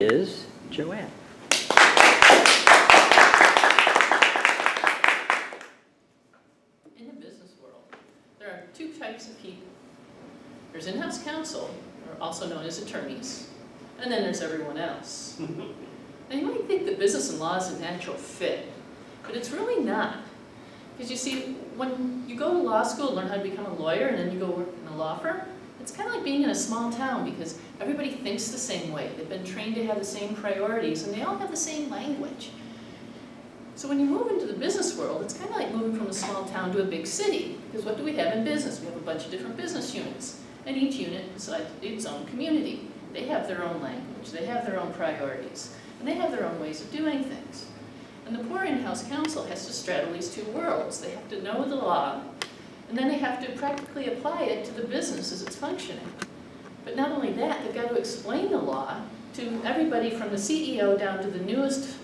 is JoAnne. In the business world, there are two types of people. There's in-house counsel, or also known as attorneys, and then there's everyone else. Now you might think that business and law is a natural fit, but it's really not. Because you see, when you go to law school, learn how to become a lawyer, and then you go work in a law firm, it's kind of like being in a small town because everybody thinks the same way. They've been trained to have the same priorities, and they all have the same language. So when you move into the business world, it's kind of like moving from a small town to a big city. Because what do we have in business? We have a bunch of different business units, and each unit decides its own community. They have their own language, they have their own priorities, and they have their own ways of doing things. And the poor in-house counsel has to straddle these two worlds. They have to know the law, and then they have to practically apply it to the business as it's functioning. But not only that, they've got to explain the law to everybody from the CEO down to the newest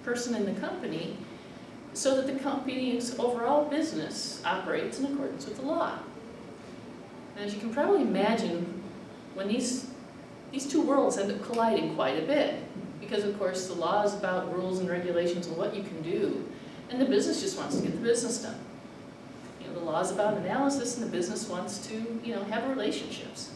person in the company so that the company's overall business operates in accordance with the law. And as you can probably imagine, when these two worlds end up colliding quite a bit, because of course the law is about rules and regulations and what you can do, and the business just wants to get the business done. You know, the law is about analysis, and the business wants to, have relationships.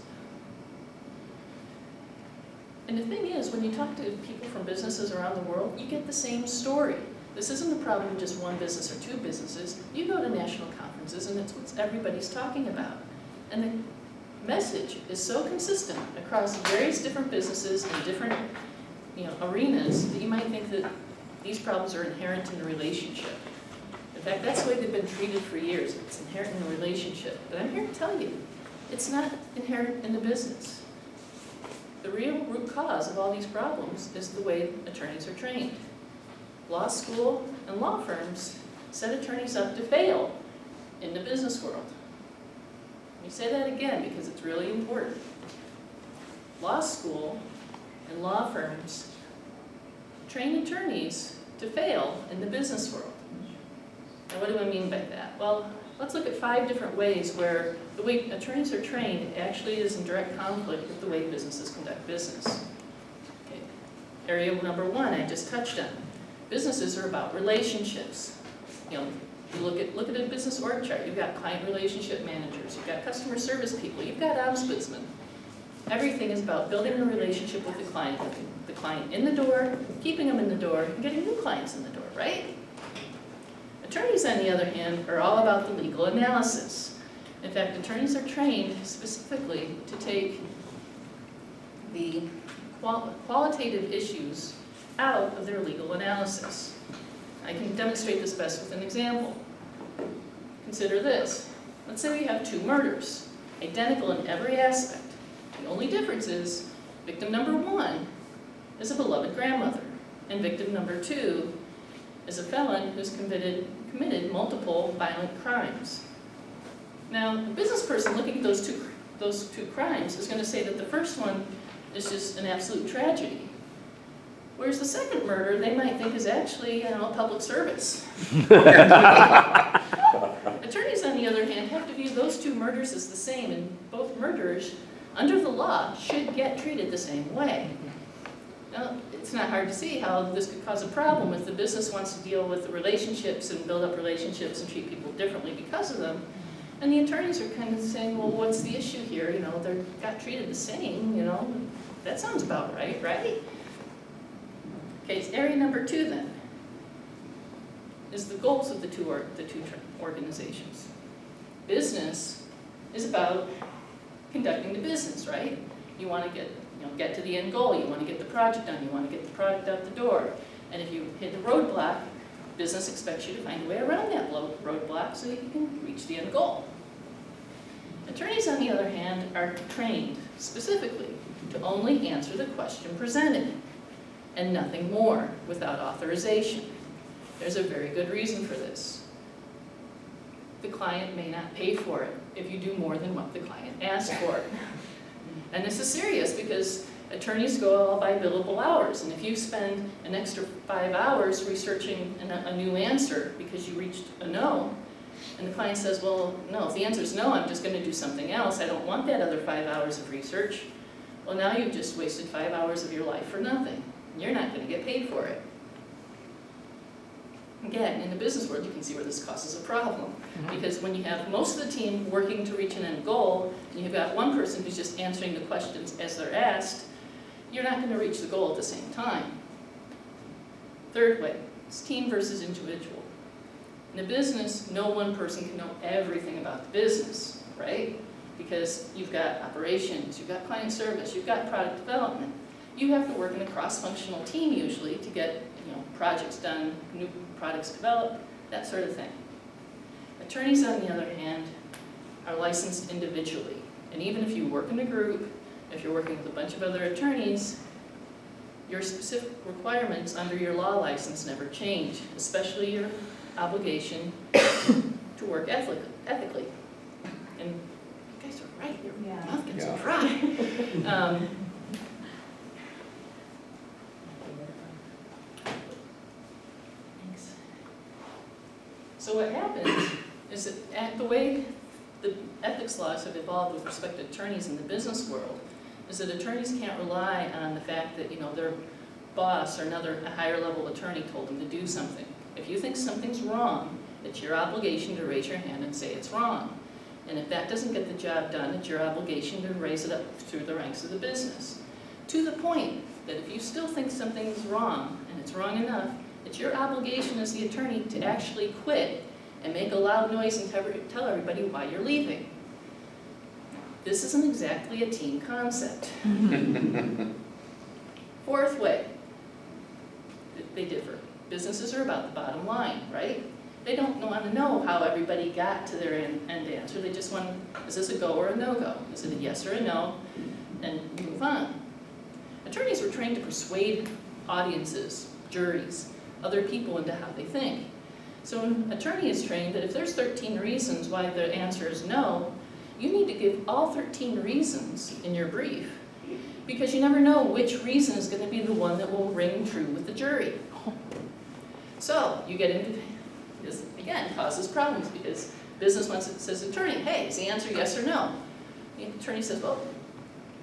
And the thing is, when you talk to people from businesses around the world, you get the same story. This isn't a problem with just one business or two businesses. You go to national conferences, and it's what everybody's talking about. And the message is so consistent across various different businesses and different arenas that you might think that these problems are inherent in the relationship. In fact, that's the way they've been treated for years. It's inherent in the relationship. But I'm here to tell you, it's not inherent in the business. The real root cause of all these problems is the way attorneys are trained. Law school and law firms set attorneys up to fail in the business world. Let me say that again because it's really important. Law school and law firms train attorneys to fail in the business world. Now what do I mean by that? Well, let's look at 5 different ways where the way attorneys are trained actually is in direct conflict with the way businesses conduct business. Okay. Area number 1 I just touched on. Businesses are about relationships. You look at a business org chart. You've got client relationship managers, you've got customer service people, you've got ombudsmen. Everything is about building a relationship with the client, getting the client in the door, keeping them in the door, and getting new clients in the door, right? Attorneys, on the other hand, are all about the legal analysis. In fact, attorneys are trained specifically to take the qualitative issues out of their legal analysis. I can demonstrate this best with an example. Consider this. Let's say we have 2 murders, identical in every aspect. The only difference is victim number 1 is a beloved grandmother, and victim number 2 is a felon who's committed multiple violent crimes. Now, the business person looking at those two crimes is going to say that the first one is just an absolute tragedy. Whereas the second murder, they might think is actually, public service. Attorneys, on the other hand, have to view those 2 murders as the same, and both murderers, under the law, should get treated the same way. Now, it's not hard to see how this could cause a problem if the business wants to deal with the relationships and build up relationships and treat people differently because of them. And the attorneys are kind of saying, well, what's the issue here? They got treated the same, that sounds about right, right? Okay, so area number 2 then is the goals of the two organizations. Business is about conducting the business, right? You want to get to the end goal. You want to get the project done. You want to get the product out the door. And if you hit a roadblock, business expects you to find a way around that roadblock so that you can reach the end goal. Attorneys, on the other hand, are trained specifically to only answer the question presented and nothing more without authorization. There's a very good reason for this. The client may not pay for it if you do more than what the client asked for. And this is serious because attorneys go all by billable hours, and if you spend an extra 5 hours researching a new answer because you reached a no, and the client says, well, no, if the answer is no, I'm just going to do something else. I don't want that other 5 hours of research. Well, now you've just wasted 5 hours of your life for nothing. You're not going to get paid for it. Again, in the business world, you can see where this causes a problem. Because when you have most of the team working to reach an end goal, and you've got one person who's just answering the questions as they're asked, you're not going to reach the goal at the same time. Third way, it's team versus individual. In a business, no one person can know everything about the business, right? Because you've got operations, you've got client service, you've got product development. You have to work in a cross-functional team usually to get projects done, new products developed, that sort of thing. Attorneys, on the other hand, are licensed individually. And even if you work in a group, if you're working with a bunch of other attorneys, your specific requirements under your law license never change, especially your obligation to work ethically. And you guys are right, your mouth gets dry. So what happens is that the way the ethics laws have evolved with respect to attorneys in the business world is that attorneys can't rely on the fact that their boss or a higher level attorney told them to do something. If you think something's wrong, it's your obligation to raise your hand and say it's wrong. And if that doesn't get the job done, it's your obligation to raise it up through the ranks of the business. To the point that if you still think something's wrong, and it's wrong enough, it's your obligation as the attorney to actually quit and make a loud noise and tell everybody why you're leaving. This isn't exactly a team concept. Fourth way, they differ. Businesses are about the bottom line, right? They don't want to know how everybody got to their end answer. They just want, is this a go or a no-go? Is it a yes or a no? And move on. Attorneys were trained to persuade audiences, juries, other people into how they think. So an attorney is trained that if there's 13 reasons why the answer is no, you need to give all 13 reasons in your brief, because you never know which reason is going to be the one that will ring true with the jury. So you get into this, again, causes problems, because business once it says, attorney, hey, is the answer yes or no? The attorney says, well,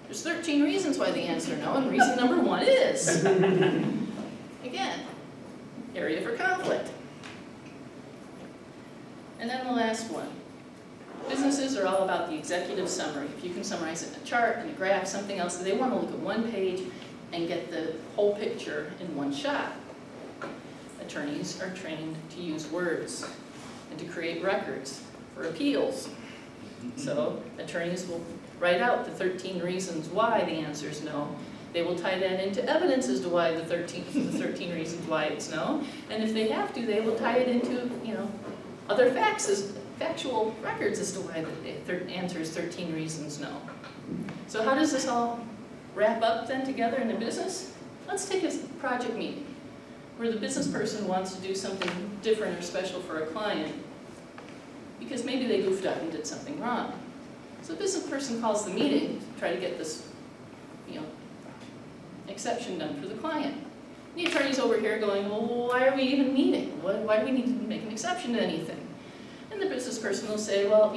there's 13 reasons why the answer no, and reason number 1 is. Again, area for conflict. And then the last one. Businesses are all about the executive summary. If you can summarize it in a chart, in a graph, something else, they want to look at one page and get the whole picture in one shot. Attorneys are trained to use words and to create records for appeals. So attorneys will write out the 13 reasons why the answer is no. They will tie that into evidence as to why the 13 reasons why it's no. And if they have to, they will tie it into other factual records as to why the answer is 13 reasons no. So how does this all wrap up then together in the business? Let's take a project meeting where the business person wants to do something different or special for a client because maybe they goofed up and did something wrong. So the business person calls the meeting to try to get this exception done for the client. The attorney's over here going, well, why are we even meeting? Why do we need to make an exception to anything? And the business person will say, well,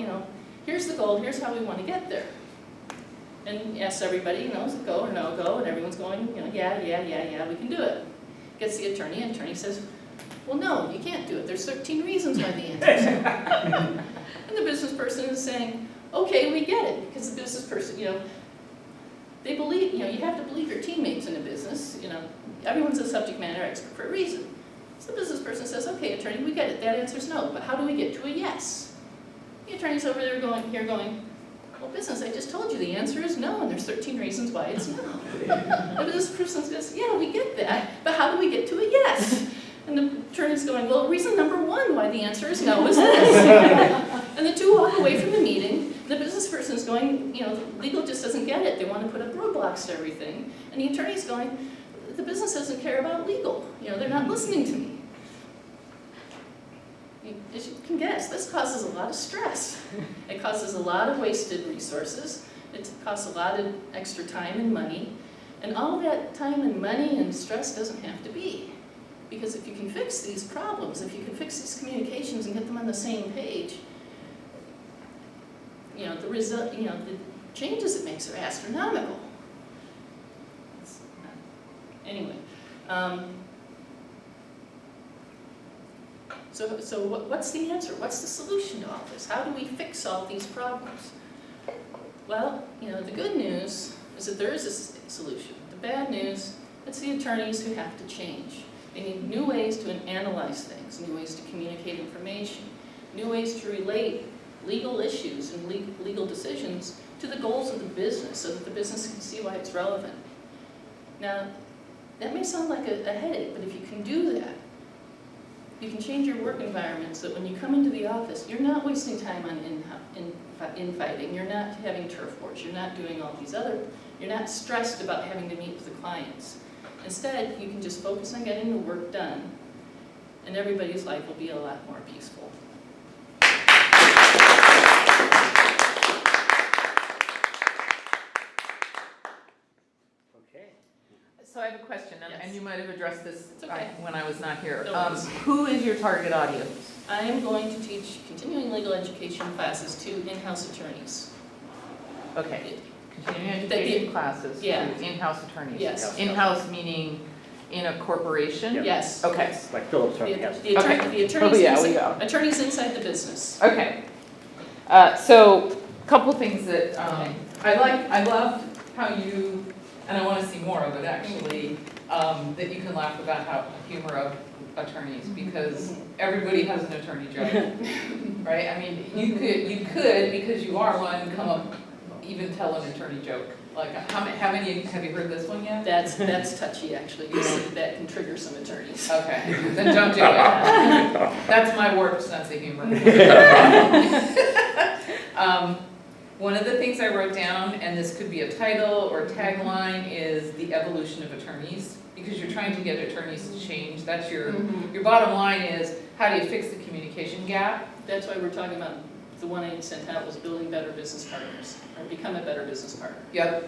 here's the goal, here's how we want to get there. And asks everybody, is it go or no go? And everyone's going, yeah, we can do it. Gets the attorney, and the attorney says, well, no, you can't do it. There's 13 reasons why the answer is no. And the business person is saying, okay, we get it, because the business person, they believe, you have to believe your teammates in a business, everyone's a subject matter expert for a reason. So the business person says, okay, attorney, we get it, that answer's no, but how do we get to a yes? The attorney's over there going, well, business, I just told you the answer is no, and there's 13 reasons why it's no. The business person says, yeah, we get that, but how do we get to a yes? And the attorney's going, well, reason number 1 why the answer is no is this. And the two walk away from the meeting. The business person is going, legal just doesn't get it. They want to put up roadblocks to everything. And the attorney's going, the business doesn't care about legal. They're not listening to me. As you can guess, this causes a lot of stress. It causes a lot of wasted resources. It costs a lot of extra time and money. And all that time and money and stress doesn't have to be. Because if you can fix these problems, if you can fix these communications and get them on the same page, the result, the changes it makes are astronomical. Anyway, So what's the answer? What's the solution to all this? How do we fix all these problems? Well, the good news is that there is a solution. The bad news, it's the attorneys who have to change. They need new ways to analyze things, new ways to communicate information, new ways to relate legal issues and legal decisions to the goals of the business so that the business can see why it's relevant. Now, that may sound like a headache, but if you can do that, you can change your work environment so that when you come into the office, you're not wasting time on infighting, you're not having turf wars, you're not doing all these you're not stressed about having to meet with the clients. Instead, you can just focus on getting the work done, and everybody's life will be a lot more peaceful. So I have a question, and you might have addressed this okay. when I was not here. No Who is your target audience? I am going to teach continuing legal education classes to in-house attorneys. Okay, continuing education classes to in-house attorneys. Yes. In-house meaning in a corporation? Yep. Yes. Okay. Yes, like Philip's talking about. The attorneys inside the business. Okay. So a couple things that I loved how you, and I want to see more of it actually, that you can laugh about how humor of attorneys, because everybody has an attorney joke, right? I mean, you could because you are one, come up, even tell an attorney joke. Like, how many have you heard this one yet? That's touchy actually, because that can trigger some attorneys. Okay, then don't do it. That's my warped sense of humor. One of the things I wrote down, and this could be a title or tagline, is the evolution of attorneys, because you're trying to get attorneys to change. That's your bottom line is, how do you fix the communication gap? That's why we're talking about, the one I sent out was building better business partners, or become a better business partner. Yep.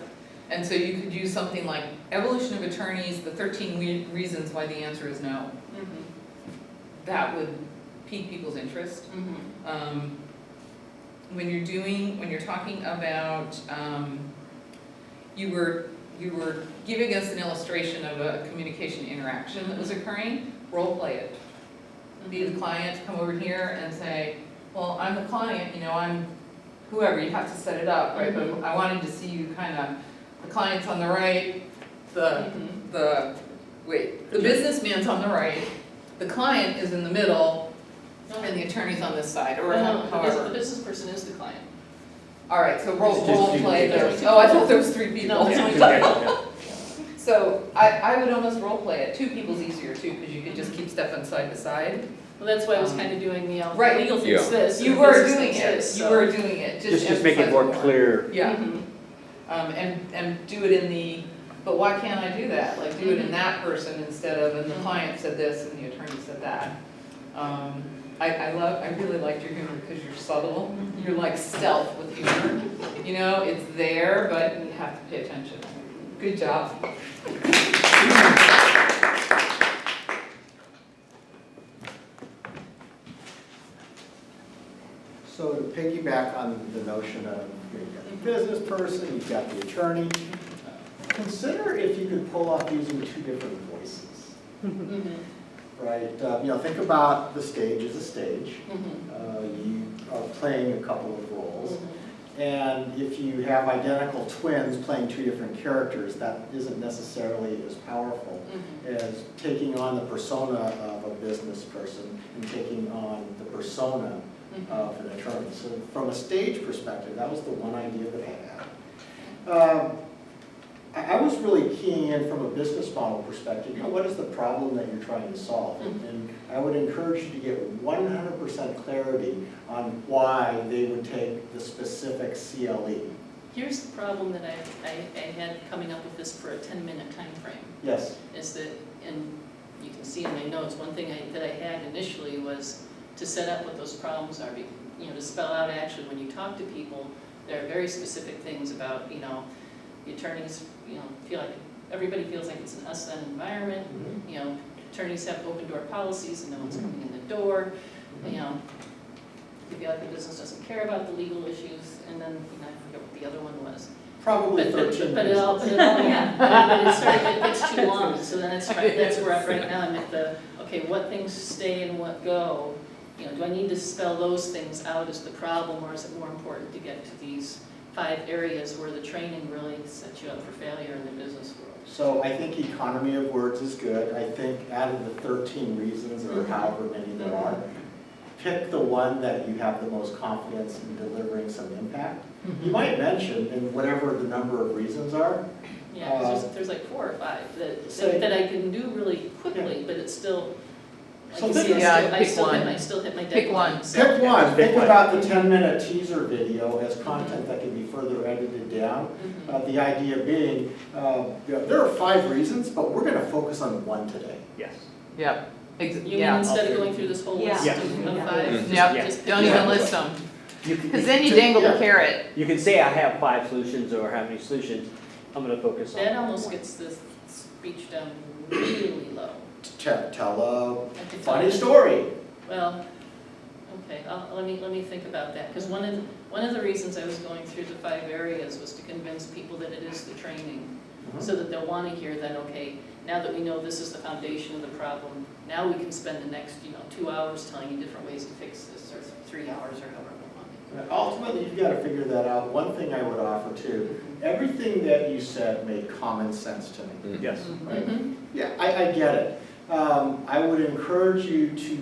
And so you could use something like evolution of attorneys, the 13 reasons why the answer is no. That would pique people's interest. When you're talking about, you were giving us an illustration of a communication interaction that was occurring, role play it. Be the client, come over here and say, well, I'm the client, I'm whoever, you have to set it up, right? But I wanted to see you kind of, the client's on the right, the businessman's on the right, the client is in the middle, and the attorney's on this side, or however. The business person is the client. All right, so role play those. Oh, I thought there was 3 people. No, so I would almost role play it. 2 people's easier too, because you could just keep stepping side to side. Well, that's why I was kind of doing the right. legal thinks this. You were doing it. You were doing it. Just make it more clear. Yeah. And do it in the. But why can't I do that? Like do it in that person instead of, and the client said this and the attorney said that. I really liked your humor because you're subtle. You're like stealth with humor. It's there, but you have to pay attention. Good job. So to piggyback on the notion of you've got the business person, you've got the attorney, consider if you could pull off using 2 different voices. Right, think about the stage as a stage. You are playing a couple of roles, and if you have identical twins playing 2 different characters, that isn't necessarily as powerful as taking on the persona of a business person and taking on the persona of an attorney. So from a stage perspective, that was the one idea that I had. I was really keying in from a business model perspective, what is the problem that you're trying to solve? And I would encourage you to get 100% clarity on why they would take the specific CLE. Here's the problem that I had coming up with this for a 10-minute time frame. Yes. Is that, and you can see in my notes, one thing that I had initially was to set up what those problems are, to spell out actually when you talk to people, there are very specific things about, the attorneys, feel like everybody feels like it's an us-them environment. Attorneys have open door policies and no one's coming in the door. They feel like the business doesn't care about the legal issues. And then I forget what the other one was. Probably But 13 it all, reasons. yeah, but it sort of, it gets too long, so then that's where right now I'm at the, okay, what things stay and what go? You know, do I need to spell those things out as the problem, or is it more important to get to these 5 areas where the training really sets you up for failure in the business world? So I think economy of words is good. I think out of the 13 reasons, or however many there are, pick the one that you have the most confidence in delivering some impact. You might mention, in whatever the number of reasons are. Yeah, 'cause there's like 4 or 5 Say- that I can do really quickly, but it's still, like So you think see, of- Yeah, I pick still one. hit my Pick deadline. one. So- Pick one. Pick Think one. about the 10-minute teaser video as content that can be further edited down. Mhm. The idea being, there are 5 reasons, but we're going to focus on one today. Yes. Yep, You mean yeah, instead of going through this whole list Yeah. of Yeah. 5? yep, just pick don't one. even list them, You because can, then you dangle the Yeah. carrot. you can say I have 5 solutions or how many solutions. I'm gonna focus on. That almost gets the speech down really low. Tell a I could funny tell- story. Well, okay, let me think about that, because one of the reasons I was going through the 5 areas was to convince people that it is the training, so that they'll want to hear that, okay, now that we know this is the foundation of the problem, now we can spend the next, 2 hours telling you different ways to fix this, or 3 hours, or however long. Ultimately, you've got to figure that out. One thing I would offer too, everything that you said made common sense to me. Yes. Right? Mhm. Yeah, I get it. I would encourage you to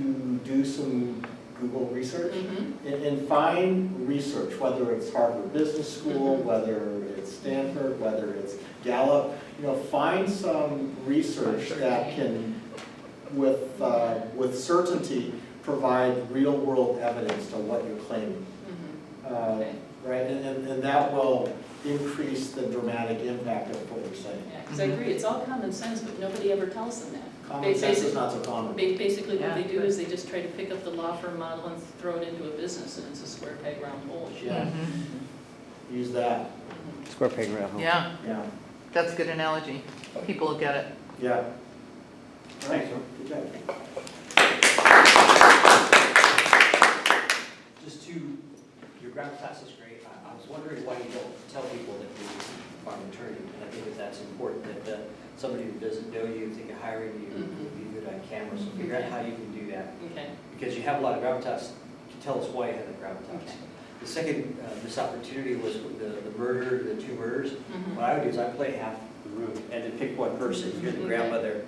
do some Google research Mhm. and find research, whether it's Harvard Business School, Mhm. whether it's Stanford, whether it's Gallup. Find some research that can, with certainty, provide real-world evidence to what you're claiming. Mhm. Okay. Right, and that will increase the dramatic impact of what we're saying. Yeah, because I agree, it's all common sense, but nobody ever tells them that. Common sense is not so common. Basically, what Yeah. they do is they just try to pick up the law firm model and throw it into a business, and it's a square peg round hole. Yeah, Mhm. use that, Mhm. Square peg round hole. Yeah, yeah, that's a good analogy, people will get it. yeah. All right, Thanks, Norm. good job. Just to, your ground class is great. I was wondering why you don't tell people that you are an attorney. And I think that that's important, that somebody who doesn't know you, think of hiring you, would be good on camera. So figure out how you can do that. Okay. Because you have a lot of gravitas. Tell us why you have the gravitas. Okay. The second missed opportunity was with the murder, the 2 murders. Mhm. What I would do is I play half the room and then pick one person. You're the Okay. grandmother,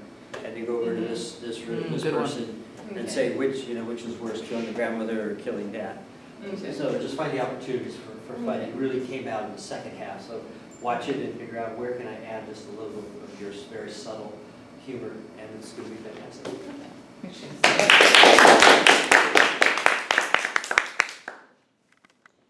and then go over to this room, this Good one. person, and Okay. say which is worse, killing the grandmother or killing dad. Okay. So just find the opportunities for fun. It really came out in the second half. So watch it and figure out where can I add just a little bit of your very subtle humor, and it's going to be fantastic.